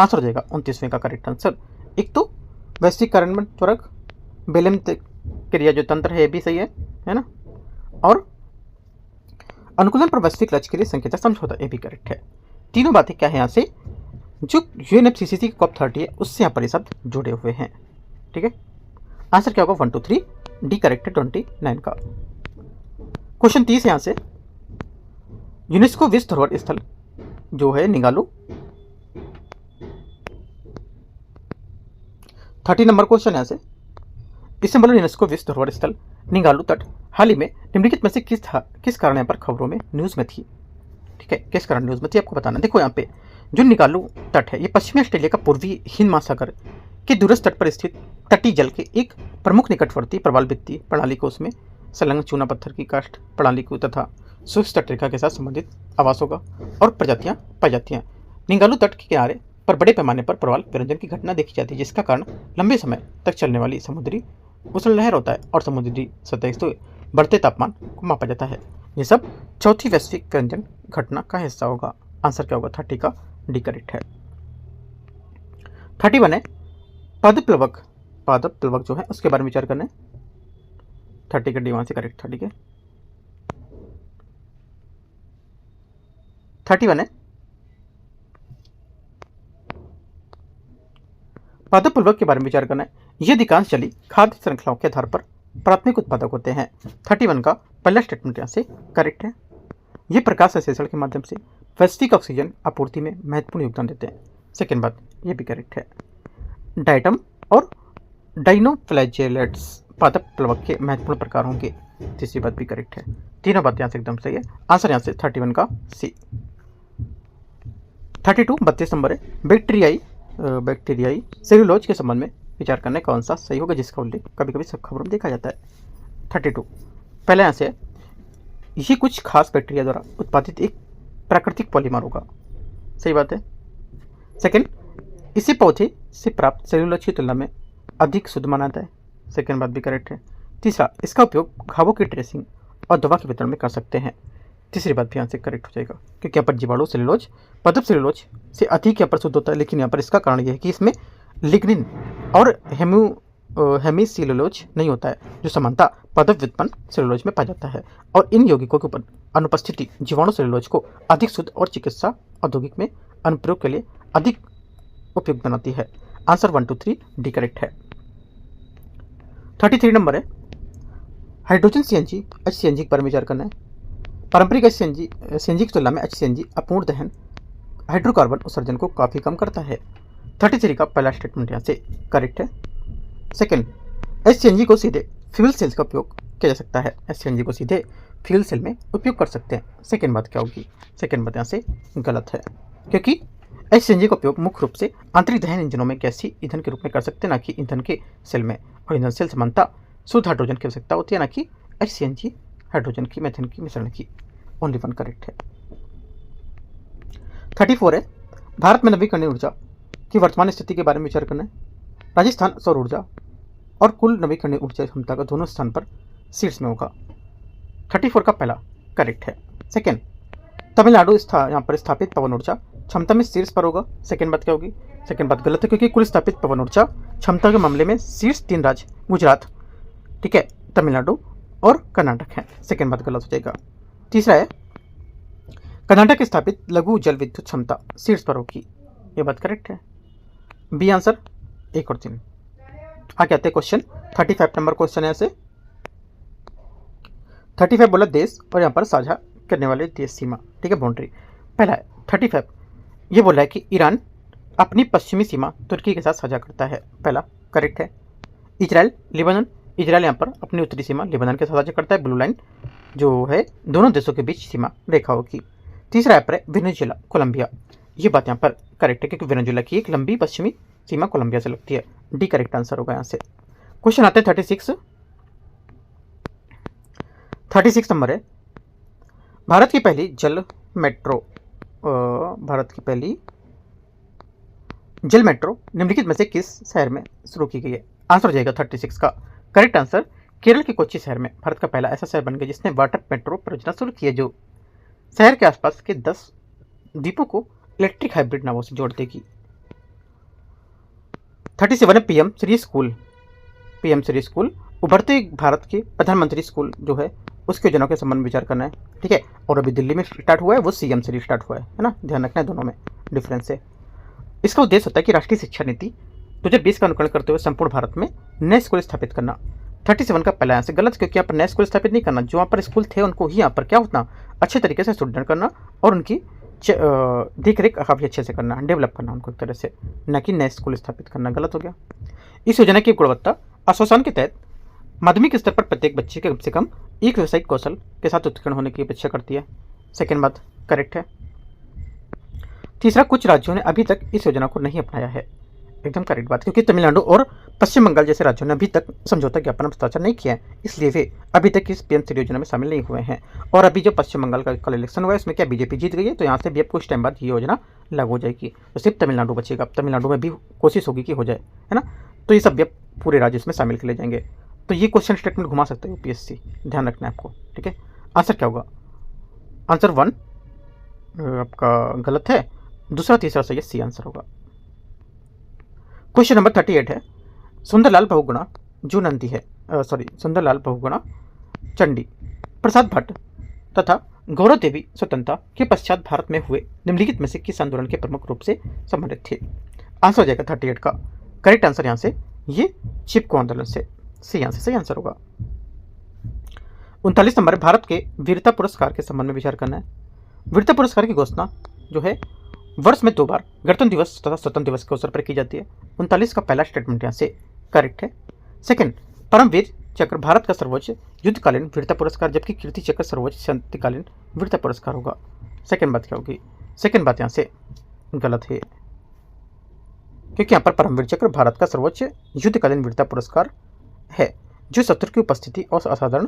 आंसर हो जाएगा 29वें का करेक्ट आंसर। एक तो वैश्विक कार्यान्वयन त्वरक बेलम क्रिया जो तंत्र है भी सही है ना, और अनुकूलन पर वैश्विक लक्ष्य के लिए संकेतक समझौता ये भी करेक्ट है। तीनों बातें क्या है यहाँ से जो यूएनएफसीसीसी की कॉप 30 है उससे यहाँ पर ये शब्द जुड़े हुए हैं। ठीक है, आंसर क्या होगा 1 2 3 डी करेक्ट है 29 का। क्वेश्चन 30 यहाँ से यूनेस्को विश्व धरोहर स्थल जो है निगालू 30 नंबर क्वेश्चन है यहाँ से, इस्तांबुल यूनेस्को विश्व धरोहर स्थल निगालू तट हाल ही में निम्नलिखित में से किस कारण यहाँ पर खबरों में न्यूज़ में थी। ठीक है, किस कारण न्यूज़ में थी आपको बताना। देखो यहाँ पे जो निगालू तट है ये पश्चिमी ऑस्ट्रेलिया का पूर्वी हिंद महासागर के दूरस्थ तट पर स्थित तटीय जल के एक प्रमुख निकटवर्ती प्रवाल वित्तीय प्रणाली को उसमें संलग्न चूना पत्थर की काष्ठ प्रणाली को तथा शुष्क तटरेखा के साथ संबंधित आवासों का और प्रजातियां पाई जाती हैं। निगालू तट के किनारे पर बड़े पैमाने पर प्रवाल विरंजन की घटना देखी जाती है, जिसका कारण लंबे समय तक चलने वाली समुद्री उछल लहर होता है और समुद्री सतह से बढ़ते तापमान को मापा जाता है। ये सब चौथी वैश्विक विरंजन घटना का हिस्सा होगा। आंसर क्या होगा? 30 का डी करेक्ट है। 31 है पादप्लवक जो है उसके बारे में विचार करना है। 30 का डी वहां से करेक्ट। 30 के 31 है पादप्लवक के बारे में विचार करना है। ये अधिकांश जलीय खाद्य श्रृंखलाओं के आधार पर प्राथमिक उत्पादक होते हैं। 31 का पहला स्टेटमेंट यहाँ से करेक्ट है। ये प्रकाश संश्लेषण के माध्यम से वैश्विक ऑक्सीजन आपूर्ति में महत्वपूर्ण योगदान देते हैं। सेकेंड बात ये भी करेक्ट है। डायटम और डाइनोफ्लैजेलेट्स पादप प्लवक के महत्वपूर्ण प्रकार होंगे। तीसरी बात भी करेक्ट है। तीनों बात यहाँ से एकदम सही है। आंसर यहाँ से 31 का सी। 32 32 नंबर है बैक्टीरियाई सेलुलोज के संबंध में विचार करने कौन सा सही होगा, जिसका उल्लेख कभी कभी सब खबरों में देखा जाता है। 32 पहले यहाँ से ये कुछ खास बैक्टीरिया द्वारा उत्पादित एक प्राकृतिक पॉलीमर होगा। सही बात है। सेकंड, इसे पौधे से प्राप्त सेलुलोज की तुलना में अधिक शुद्ध माना जाता है। सेकंड बात भी करेक्ट है। तीसरा, इसका उपयोग घावों की ड्रेसिंग और दवा के वितरण में कर सकते हैं। तीसरी बात भी यहाँ से करेक्ट हो जाएगा, क्योंकि यहाँ पर जीवाणु सेलुलोज पादप सेलुलोज से अधिक यहाँ पर शुद्ध होता है, लेकिन यहाँ पर इसका कारण यह है कि इसमें लिग्निन और हेमी सेलुलोज नहीं होता है, जो समानता पादप व्युत्पन्न सेलुलोज में पाया जाता है। और इन यौगिकों के ऊपर अनुपस्थिति जीवाणु सेलुलोज को अधिक शुद्ध और चिकित्सा औद्योगिक में अनुप्रयोग के लिए अधिक उपयुक्त बनाती है। आंसर 1 2 3 डी करेक्ट है। 33 नंबर है हाइड्रोजन सीएनजी HCNG के बारे में विचार करना है। पारंपरिक सीएनजी की तुलना में HCNG अपूर्ण दहन हाइड्रोकार्बन उत्सर्जन को काफ़ी कम करता है। 33 का पहला स्टेटमेंट यहाँ से करेक्ट है। सेकेंड, HCNG को सीधे फ्यूल सेल्स का उपयोग किया जा सकता है। HCNG को सीधे फ्यूल सेल में उपयोग कर सकते हैं। सेकेंड बात क्या होगी? सेकेंड बात यहाँ से गलत है, क्योंकि HCNG का उपयोग मुख्य रूप से आंतरिक दहन इंजनों में गैसीय ईंधन के रूप में कर सकते हैं, ना कि ईंधन के सेल में। और ईंधन सेल समानता शुद्ध हाइड्रोजन की आवश्यकता होती है, ना कि HCNG हाइड्रोजन की मीथेन की मिश्रण की। ओनली 1 करेक्ट है। 34 है भारत में नवीकरणीय ऊर्जा की वर्तमान स्थिति के बारे में विचार करना है। राजस्थान सौर ऊर्जा और कुल नवीकरणीय ऊर्जा क्षमता का दोनों स्थान पर शीर्ष में होगा। 34 का पहला करेक्ट है। सेकेंड, तमिलनाडु यहाँ पर स्थापित पवन ऊर्जा क्षमता में शीर्ष पर होगा। सेकेंड बात क्या होगी? सेकेंड बात गलत है, क्योंकि कुल स्थापित पवन ऊर्जा क्षमता के मामले में शीर्ष 3 राज्य गुजरात, ठीक है, तमिलनाडु और कर्नाटक है। सेकेंड बात गलत हो जाएगा। तीसरा है कर्नाटक की स्थापित लघु जल विद्युत क्षमता शीर्ष पर होगी। ये बात करेक्ट है। बी आंसर 1 और 3। आगे आते हैं क्वेश्चन 35 नंबर क्वेश्चन है ऐसे। 35 बोला देश और यहाँ पर साझा करने वाले देश सीमा, ठीक है, बाउंड्री। पहला है 35 ये बोला है कि ईरान अपनी पश्चिमी सीमा तुर्की के साथ साझा करता है। पहला करेक्ट है। इजराइल लिबानन, इजराइल यहाँ पर अपनी उत्तरी सीमा लिबानन के साथ साझा करता है। ब्लू लाइन जो है दोनों देशों के बीच सीमा रेखा होगी। तीसरा ऐप है वेनेजुएला कोलंबिया। ये बात यहाँ पर करेक्ट है, क्योंकि वेनेजुएला की एक लंबी पश्चिमी सीमा कोलंबिया से लगती है। डी करेक्ट आंसर होगा यहाँ से। क्वेश्चन आते हैं 36 नंबर है भारत की पहली जल मेट्रो निम्नलिखित में से किस शहर में शुरू की गई है? आंसर हो जाएगा 36 का करेक्ट आंसर केरल के कोच्चि शहर में भारत का पहला ऐसा शहर बन गया जिसने वाटर मेट्रो परियोजना शुरू की है, जो शहर के आसपास के 10 द्वीपों को इलेक्ट्रिक हाइब्रिड नावों से जोड़ देगी। 37 है पीएम श्री स्कूल उभरते भारत के प्रधानमंत्री स्कूल जो है उसके योजना के संबंध में विचार करना है, ठीक है। और अभी दिल्ली में स्टार्ट हुआ है, वो सीएम श्री स्टार्ट हुआ है ना, ध्यान रखना है, दोनों में डिफरेंस है। इसका उद्देश्य होता है कि राष्ट्रीय शिक्षा नीति 2020 का अनुकरण करते हुए संपूर्ण भारत में नए स्कूल स्थापित करना। 37 का पहला आंसर गलत, क्योंकि यहाँ पर नए स्कूल स्थापित नहीं करना, जो वहाँ पर स्कूल थे उनको ही यहाँ पर क्या होता अच्छे तरीके से स्टूडेंट करना और उनकी देख रेख काफ़ी अच्छे से करना, डेवलप करना उनको एक तरह से, न कि नए स्कूल स्थापित करना। गलत हो गया। इस योजना की गुणवत्ता आश्वासन के तहत माध्यमिक स्तर पर प्रत्येक बच्चे के कम से कम एक व्यावसायिक कौशल के साथ उत्तीर्ण होने की अपेक्षा करती है। सेकेंड बात करेक्ट है। तीसरा, कुछ राज्यों ने अभी तक इस योजना को नहीं अपनाया है। एकदम करेक्ट बात, क्योंकि तमिलनाडु और पश्चिम बंगाल जैसे राज्यों ने अभी तक समझौता ज्ञापन पर हस्ताक्षर नहीं किया है, इसलिए वे अभी तक इस पीएम श्री योजना में शामिल नहीं हुए हैं। और अभी जो पश्चिम बंगाल का कल इलेक्शन हुआ है उसमें क्या बीजेपी जीत गई है, तो यहाँ से भी अब कुछ टाइम बाद ये योजना लागू हो जाएगी, तो सिर्फ तमिलनाडु बचेगा। तमिलनाडु में भी कोशिश होगी कि हो जाए, है ना। तो ये सब भी पूरे राज्य इसमें शामिल कर ले जाएंगे। तो ये क्वेश्चन स्टेटमेंट घुमा सकते हैं यूपीएससी, ध्यान रखना है आपको, ठीक है। आंसर क्या होगा? आंसर 1 आपका गलत है, दूसरा तीसरा सही है, सी आंसर होगा। क्वेश्चन नंबर 38 है, सुंदरलाल बहुगुणा जो नंदी है सुंदरलाल बहुगुणा चंडी प्रसाद भट्ट तथा गौरव देवी स्वतंत्रता के पश्चात भारत में हुए निम्नलिखित में से किस आंदोलन के प्रमुख रूप से संबंधित थे? आंसर हो जाएगा 38 का करेक्ट आंसर यहाँ से ये चिपको आंदोलन से, सी यहाँ से सही आंसर होगा। 39 नंबर, भारत के वीरता पुरस्कार के संबंध में विचार करना है। वीरता पुरस्कार की घोषणा जो है वर्ष में 2 बार गणतंत्र दिवस तथा स्वतंत्र दिवस के अवसर पर की जाती है। 39 का पहला स्टेटमेंट यहाँ से करेक्ट है। सेकंड, परमवीर चक्र भारत का सर्वोच्च युद्धकालीन वीरता पुरस्कार, जबकि कीर्ति चक्र सर्वोच्च शांतिकालीन वीरता पुरस्कार होगा। सेकंड बात क्या होगी? सेकंड बात यहाँ से गलत है, क्योंकि यहाँ पर परमवीर चक्र भारत का सर्वोच्च युद्धकालीन वीरता पुरस्कार है जो शत्रु की उपस्थिति और असाधारण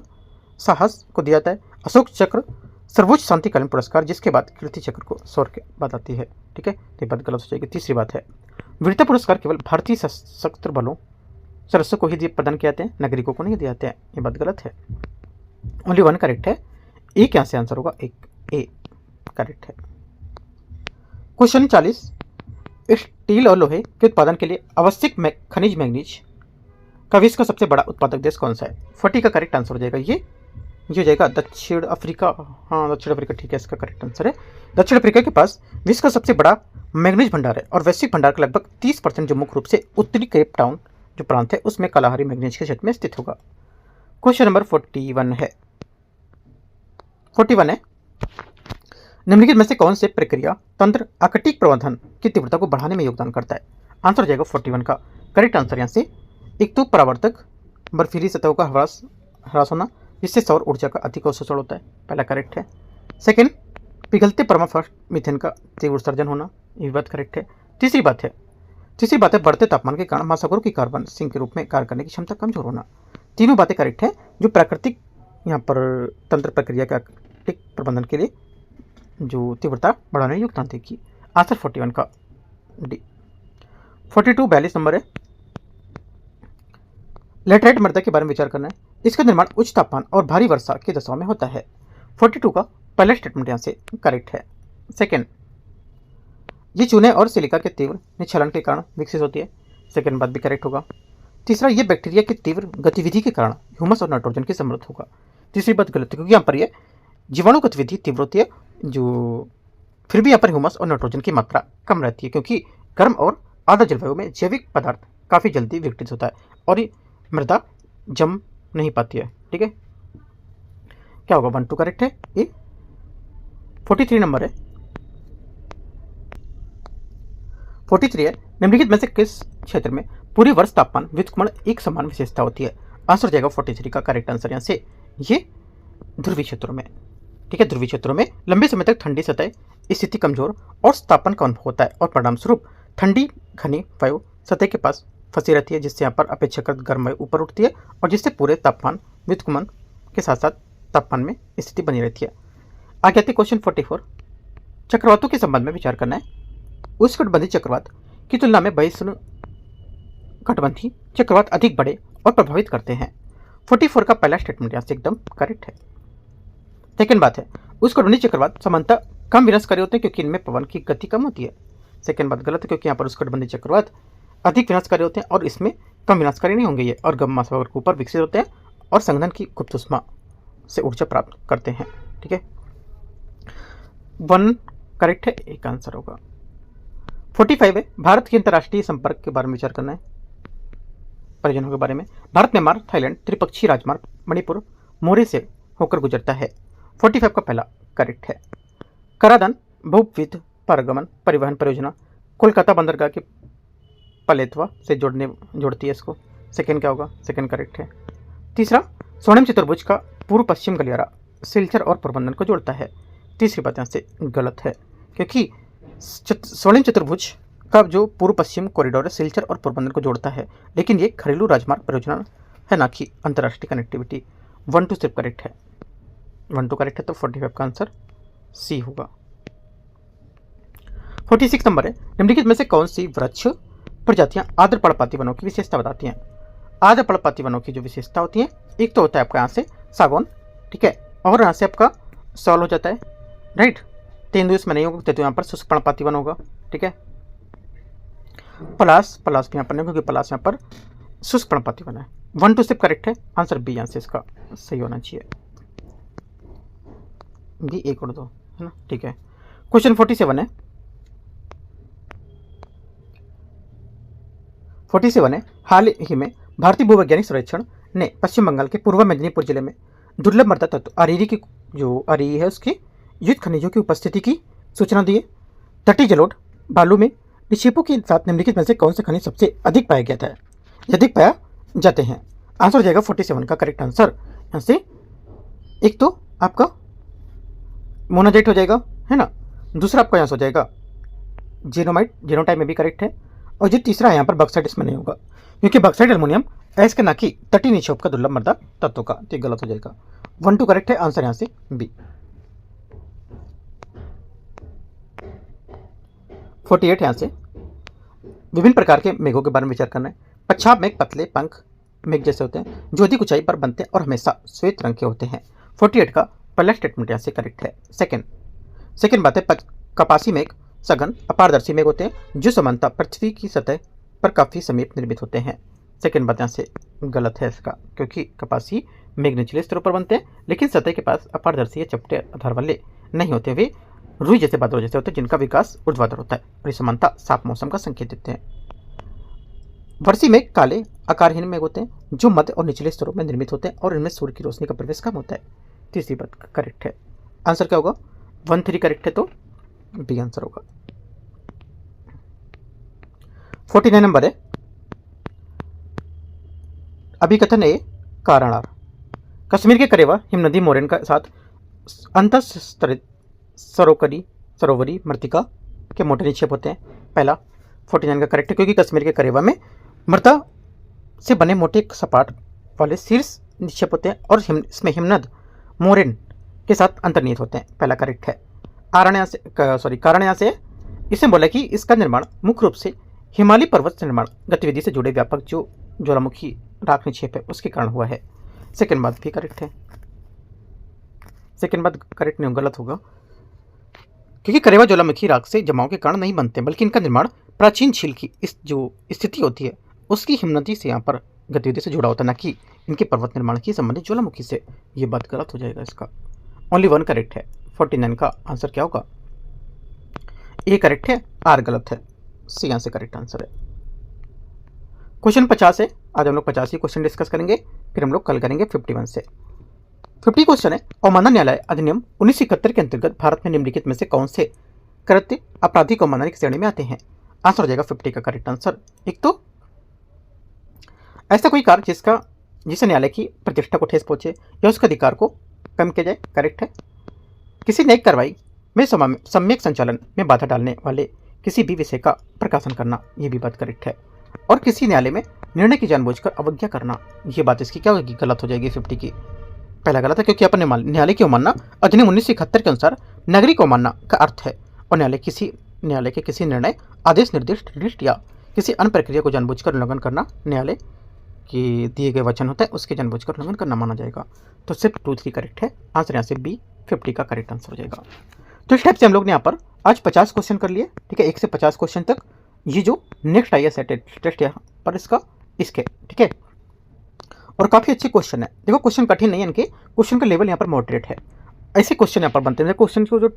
साहस को दिया जाता है। अशोक चक्र सर्वोच्च शांतिकालीन पुरस्कार, जिसके बाद कीर्ति चक्र को स्वर के बाद आती है, ठीक है। तो ये बात गलत हो जाएगी। तीसरी बात है, वीरता पुरस्कार केवल भारतीय सशस्त्र बलों सदस्यों को ही प्रदान किए जाते हैं, नागरिकों को नहीं दिए जाते हैं, ये बात गलत है। ओनली 1 करेक्ट है, एक यहाँ से आंसर होगा, एक ए करेक्ट है। क्वेश्चन 40, स्टील और लोहे के उत्पादन के लिए आवश्यक खनिज मैग्नीज का विश्व का सबसे बड़ा उत्पादक देश कौन सा है? 40 का करेक्ट आंसर हो जाएगा ये हो जाएगा दक्षिण अफ्रीका। हाँ, दक्षिण अफ्रीका ठीक है, इसका करेक्ट आंसर है। दक्षिण अफ्रीका के पास विश्व का सबसे बड़ा मैग्नीज भंडार है और वैश्विक भंडार का लगभग 30% जो मुख्य रूप से उत्तरी केप टाउन जो प्रांत है उसमें कलाहारी मैग्नीज के क्षेत्र में स्थित होगा। क्वेश्चन नंबर 41 है। निम्नलिखित में से कौन से प्रक्रिया तंत्र आकटिक प्रवर्धन की तीव्रता को बढ़ाने में योगदान करता है? आंसर हो जाएगा 41 का करेक्ट आंसर यहाँ से एक तो परावर्तक बर्फीली सतहों का ह्रास होना, जिससे सौर ऊर्जा का अधिक अवशोषण होता है, पहला करेक्ट है। सेकंड, पिघलते परमाफ्रॉस्ट मीथेन का तीव्र उत्सर्जन होना, ये बात करेक्ट है। तीसरी बात है बढ़ते तापमान के कारण महासागरों की कार्बन सिंक के रूप में कार्य करने की क्षमता कमजोर होना। तीनों बातें करेक्ट है जो प्राकृतिक यहाँ पर तंत्र प्रक्रिया के आकटिक प्रबंधन के लिए जो तीव्रता बढ़ाने में योगदान देगी। आंसर 41 का डी। 42 नंबर है, लेटराइट मृदा के बारे में विचार करना है। इसका निर्माण उच्च तापमान और भारी वर्षा की दशाओं में होता है। 42 का पहला स्टेटमेंट यहाँ से करेक्ट है। सेकंड, ये चूने और सिलिका के तीव्र निक्षलन के कारण विकसित होती है, सेकंड बात भी करेक्ट होगा। तीसरा, ये बैक्टीरिया की तीव्र गतिविधि के कारण ह्यूमस और नाइट्रोजन की समृद्ध होगा, तीसरी बात गलत है क्योंकि यहाँ पर ये जीवाणु गतिविधि तीव्र होती है, जो फिर भी यहाँ पर ह्यूमस और नाइट्रोजन की मात्रा कम रहती है क्योंकि गर्म और आर्द्र जलवायु में जैविक पदार्थ काफ़ी जल्दी विघटित होता है और ये मृदा जम नहीं पाती है, ठीक है। क्या होगा? 1 2 करेक्ट है ये। 43 नंबर है। 43 है, निम्नलिखित में से किस क्षेत्र में पूरी वर्ष तापमान व्युत्क्रमण एक समान विशेषता होती है? आंसर हो जाएगा 43 का करेक्ट आंसर यहाँ से ये ध्रुवीय क्षेत्रों में, ठीक है। ध्रुवीय क्षेत्रों में लंबे समय तक ठंडी सतह स्थिति कमजोर और तापमान का अनुभव होता है और परिणाम स्वरूप ठंडी घनी वायु सतह के पास फंसी रहती है, जिससे यहाँ पर अपेक्षाकृत गर्म वायु ऊपर उठती है और जिससे पूरे तापमान व्युत्क्रमण के साथ साथ तापमान में स्थिति बनी रहती है। आगे आते क्वेश्चन 44, चक्रवातों के संबंध में विचार करना है। उष्णकटिबंधीय चक्रवात की तुलना में कटिबंधीय चक्रवात अधिक बड़े और प्रभावित करते हैं। 44 का पहला स्टेटमेंट यहाँ से एकदम करेक्ट है। सेकेंड बात है, उष्णकटिबंधीय चक्रवात सामान्यतः कम विनाशकारी होते हैं क्योंकि इनमें पवन की गति कम होती है, सेकेंड बात गलत है क्योंकि यहाँ पर उष्णकटिबंधीय चक्रवात अधिक विनाशकारी होते हैं और इसमें कम विनाशकारी नहीं होंगे ये, और गम महासागर के ऊपर विकसित होते हैं और संघनन की गुप्त ऊष्मा से ऊर्जा प्राप्त करते हैं, ठीक है। 1 करेक्ट है, एक आंसर होगा। 45 है, भारत के अंतर्राष्ट्रीय संपर्क के बारे में विचार करना है, परियोजनाओं के बारे में। भारत म्यांमार थाईलैंड त्रिपक्षीय राजमार्ग मणिपुर मोरे से होकर गुजरता है। 45 का पहला करेक्ट है। कराधान बहुविध पारगमन परिवहन परियोजना कोलकाता बंदरगाह के पलेत्वा से जोड़ती है इसको। सेकेंड क्या होगा? सेकेंड करेक्ट है। तीसरा, स्वर्णिम चतुर्भुज का पूर्व पश्चिम गलियारा सिलचर और पोरबंदर को जोड़ता है। तीसरी बात यहाँ से गलत है, क्योंकि स्वर्णिम चतुर्भुज का जो पूर्व पश्चिम कॉरिडोर है सिलचर और पोरबंदर को जोड़ता है, लेकिन ये घरेलू राजमार्ग परियोजना है, ना कि अंतर्राष्ट्रीय कनेक्टिविटी। 1 2 सिर्फ करेक्ट है। 1 2 करेक्ट है, तो 45 का आंसर सी होगा। 46 नंबर है, निम्नलिखित में से कौन सी वृक्ष प्रजातियां आर्द्र पर्णपाती वनों की विशेषता बताती हैं? आर्द्र पर्णपाती वनों की जो विशेषता होती है, एक तो होता है आपका यहाँ से सागौन, ठीक है, और यहाँ से आपका सॉल हो जाता है, राइट। तेंदु इसमें नहीं होगा, तो यहाँ पर शुष्क पर्णपाती वन होगा, ठीक है। पलास भी यहाँ पर नहीं, क्योंकि पलास यहाँ पर शुष्क पर्णपाती वन है। 1 2 सिर्फ करेक्ट है, आंसर बी यहाँ से इसका सही होना चाहिए। बी 1 और 2 है ना, ठीक है। क्वेश्चन 47 है। 47 है, हाल ही में भारतीय भूवैज्ञानिक सर्वेक्षण ने पश्चिम बंगाल के पूर्व मेदिनीपुर जिले में दुर्लभ मृदा तत्व अरीरी की जो अरीरी है उसकी युद्ध खनिजों की उपस्थिति की सूचना दी है। तटीय जलोढ़ बालू में निक्षेपों के साथ निम्नलिखित में से कौन से खनिज सबसे अधिक पाया गया था, अधिक पाया जाते हैं? आंसर हो जाएगा 47 का करेक्ट आंसर यहाँ से। एक तो आपका मोनाजाइट हो जाएगा, है ना। दूसरा आपका यहाँ से हो जाएगा जेनोमाइट, जेनोटाइप में भी करेक्ट है। और जो तीसरा है यहाँ पर बक्साइट, इसमें नहीं होगा, क्योंकि बक्साइट एल्युमिनियम ऐस के ना कि तटीय निक्षेप का दुर्लभ मृदा तत्व का, तो गलत हो जाएगा। 1 2 करेक्ट है, आंसर यहाँ से बी। 48 यहाँ से, विभिन्न प्रकार के मेघों के बारे में विचार करना है। पच्छाद मेघ पतले पंख मेघ जैसे होते हैं, जो अधिक ऊंचाई पर बनते हैं और हमेशा श्वेत रंग के होते हैं। 48 का पहला स्टेटमेंट यहाँ से करेक्ट है। सेकेंड बात है, कपासी मेघ सघन अपारदर्शी मेघ होते हैं, जो सामान्यतः पृथ्वी की सतह पर काफी समीप निर्मित होते हैं। सेकेंड बात यहाँ से गलत है इसका, क्योंकि कपासी मेघ निचले स्तरों पर बनते हैं, लेकिन सतह के पास अपारदर्शी या चपटे आधार वाले नहीं होते। वे रुई जैसे बादलों जैसे होते हैं, जिनका विकास ऊर्ध्वाधर होता है और ये समानता साफ मौसम का संकेत देते हैं। वर्षी मेघ काले आकारहीन मेघ होते हैं, जो मध्य और निचले स्तरों में निर्मित होते हैं और इनमें सूर्य की रोशनी का प्रवेश कम होता है। तीसरी बात करेक्ट है। आंसर क्या होगा? 1 3 करेक्ट है, तो बी आंसर होगा। 49 नंबर है, अभिकथन ए कारणार। कश्मीर के करेवा हिमनदी मोरेन का साथ अंतःस्तरित सरोवरी मृतिका के मोटे निक्षेप होते हैं। पहला 49 का करेक्ट है, क्योंकि कश्मीर के करेवा में मृदा से बने मोटे सपाट वाले शीर्ष निक्षेप होते हैं और इसमें हिमनद मोरेन के साथ अंतर्निहित होते हैं। पहला करेक्ट है। कारण यहाँ से इसने बोला कि इसका निर्माण मुख्य रूप से हिमालय पर्वत निर्माण गतिविधि से जुड़े व्यापक जो ज्वालामुखी राख निक्षेप है उसके कारण हुआ है। सेकेंड बात भी करेक्ट है। सेकेंड बात करेक्ट नहीं, गलत होगा, क्योंकि करेवा ज्वालामुखी राख से जमाव के कारण नहीं बनते, बल्कि इनका निर्माण प्राचीन झील की इस जो स्थिति होती है उसकी हिमनदी से यहाँ पर गतिविधि से जुड़ा होता है, ना कि इनके पर्वत निर्माण की संबंधित ज्वालामुखी से। ये बात गलत हो जाएगा इसका। ओनली 1 करेक्ट है। 49 का आंसर क्या होगा? ए करेक्ट है, आर गलत है, सी यहाँ से करेक्ट आंसर है। क्वेश्चन 50 है, आज हम लोग 50 ही क्वेश्चन डिस्कस करेंगे, फिर हम लोग कल करेंगे 51 से। 50 क्वेश्चन है, अवमानना न्यायालय अधिनियम 1971 के अंतर्गत भारत में निम्नलिखित में से कौन से कृत्य आपराधिक अवमानना की श्रेणी में आते हैं? आंसर हो जाएगा 50 का करेक्ट आंसर। एक तो ऐसा कोई कार्य जिसे न्यायालय की प्रतिष्ठा को ठेस पहुंचे या उसके अधिकार को कम किया जाए, करेक्ट है। किसी न्यायिक कार्रवाई में सम्यक संचालन में बाधा डालने वाले किसी भी विषय का प्रकाशन करना, ये भी बात करेक्ट है। और किसी न्यायालय में निर्णय की जानबूझकर अवज्ञा करना, ये बात इसकी क्या होगी? गलत हो जाएगी 50 की। पहला गलत है, क्योंकि अपन न्यायालय की अवमानना अधिनियम 1971 के अनुसार नागरिक अवमानना का अर्थ है, और न्यायालय के किसी निर्णय आदेश निर्दिष्ट या किसी अन्य प्रक्रिया को जानबूझकर उल्लंघन करना न्यायालय के दिए गए वचन होता है उसके जानबूझकर उल्लंघन करना माना जाएगा। तो सिर्फ 2 3 करेक्ट है, आंसर यहाँ से बी 50 का करेक्ट आंसर हो जाएगा। तो इस टाइप से हम लोग ने यहाँ पर आज 50 क्वेश्चन कर लिए, ठीक है, 1 से 50 क्वेश्चन तक। ये जो नेक्स्ट IAS टेस्ट यहाँ पर इसके ठीक है, और काफ़ी अच्छे क्वेश्चन है। देखो क्वेश्चन कठिन नहीं है, इनके क्वेश्चन का लेवल यहाँ पर मॉडरेट है। ऐसे क्वेश्चन यहाँ पर बनते हैं, क्वेश्चन को जो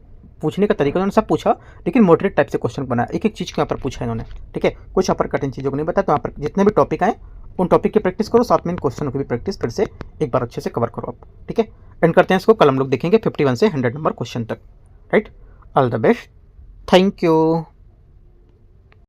पूछने का तरीका उन्होंने सब पूछा, लेकिन मॉडरेट टाइप से क्वेश्चन बनाया, एक एक चीज़ को यहाँ पर पूछा इन्होंने, ठीक है। कुछ यहाँ पर कठिन चीज़ों को नहीं बताया, तो यहाँ पर जितने भी टॉपिक आए उन टॉपिक की प्रैक्टिस करो, साथ में इन क्वेश्चनों की भी प्रैक्टिस फिर से एक बार अच्छे से कवर करो आप, ठीक है। एंड करते हैं इसको, कल हम लोग देखेंगे 51 से 100 नंबर क्वेश्चन तक, right. All the best, thank you.